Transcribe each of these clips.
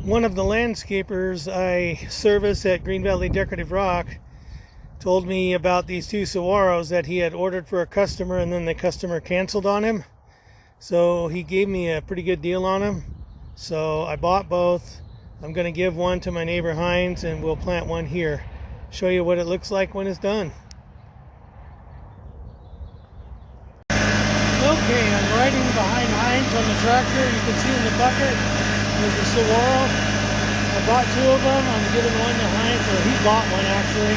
One of the landscapers I service at Green Valley Decorative Rock told me about these two saguaros that he had ordered for a customer, and then the customer canceled on him. So he gave me a pretty good deal on them. So I bought both. I'm going to give one to my neighbor Hines, and we'll plant one here. Show you what it looks like when it's done. Okay, I'm riding behind Hines on the tractor. You can see in the bucket there's a saguaro. I bought two of them. I'm giving one to Hines, or he bought one actually.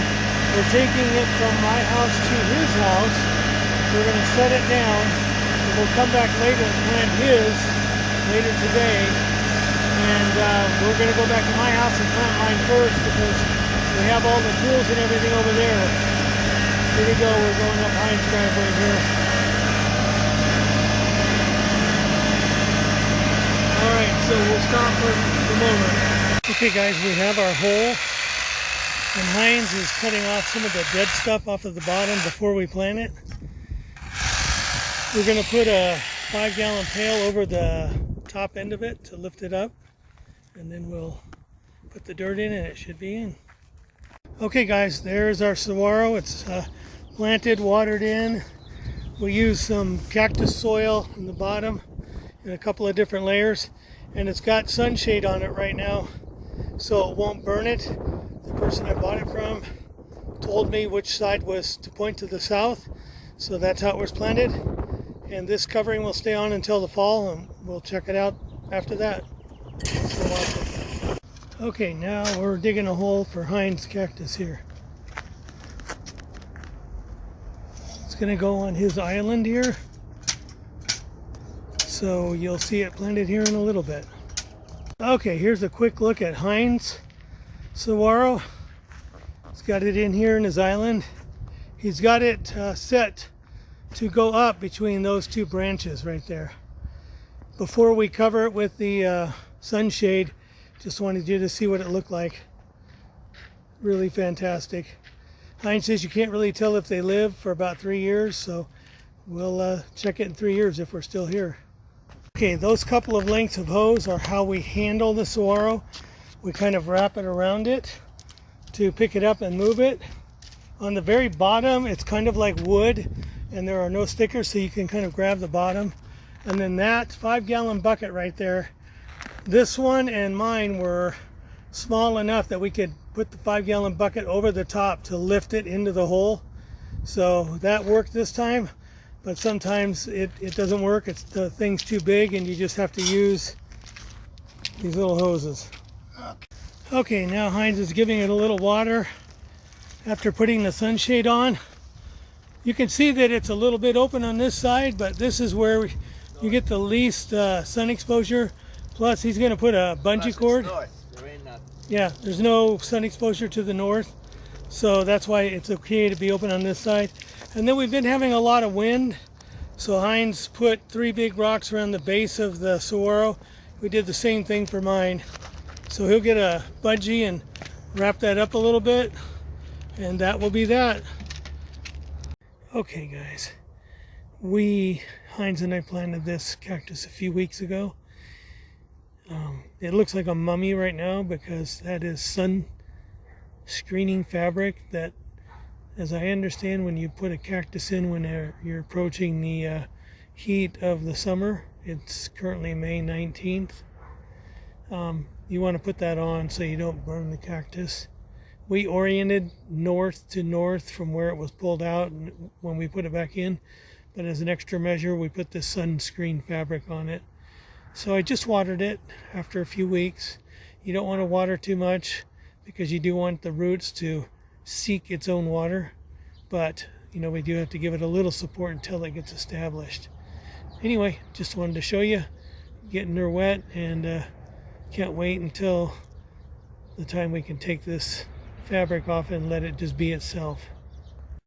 We're taking it from my house to his house. We're going to set it down, and we'll come back later and plant his later today. And we're going to go back to my house and plant mine first because we have all the tools and everything over there. Here we go. We're going up Hines' driveway here. Alright, so we'll stop for the moment. Okay guys, we have our hole, and Hines is cutting off some of the dead stuff off of the bottom before we plant it. We're going to put a 5-gallon pail over the top end of it to lift it up, and then we'll put the dirt in and it should be in. Okay guys, there's our saguaro. It's planted, watered in. We use some cactus soil in the bottom in a couple of different layers, and it's got sunshade on it right now so it won't burn it. The person I bought it from told me which side was to point to the south, so that's how it was planted, and this covering will stay on until the fall, and we'll check it out after that. So watch it. Okay, now we're digging a hole for Hines Cactus here. It's going to go on his island here, so you'll see it planted here in a little bit. Okay, here's a quick look at Hines Saguaro. He's got it in here in his island. He's got it set to go up between those two branches right there. Before we cover it with the sunshade, just wanted you to see what it looked like. Really fantastic. Hines says you can't really tell if they live for about 3 years, so we'll check it in 3 years if we're still here. Okay, those couple of lengths of hose are how we handle the saguaro. We kind of wrap it around it to pick it up and move it. On the very bottom, it's kind of like wood, and there are no stickers, so you can kind of grab the bottom. And then that 5-gallon bucket right there, this one and mine were small enough that we could put the 5-gallon bucket over the top to lift it into the hole. So that worked this time, but sometimes it doesn't work. The thing's too big and you just have to use these little hoses. Okay, now Hines is giving it a little water after putting the sunshade on. You can see that it's a little bit open on this side, but this is where you get the least sun exposure. Plus he's going to put a bungee cord. Yeah, there's no sun exposure to the north, so that's why it's okay to be open on this side. And then we've been having a lot of wind, so Hines put 3 big rocks around the base of the saguaro. We did the same thing for mine. So he'll get a bungee and wrap that up a little bit, and that will be that. Okay guys, Hines and I planted this cactus a few weeks ago. It looks like a mummy right now because that is sun screening fabric that, as I understand, when you put a cactus in when you're approaching the heat of the summer, it's currently May 19th, you want to put that on so you don't burn the cactus. We oriented north to north from where it was pulled out when we put it back in, but as an extra measure we put this sunscreen fabric on it. So I just watered it after a few weeks. You don't want to water too much because you do want the roots to seek its own water, but you know, we do have to give it a little support until it gets established. Anyway, just wanted to show you getting her wet, and can't wait until the time we can take this fabric off and let it just be itself.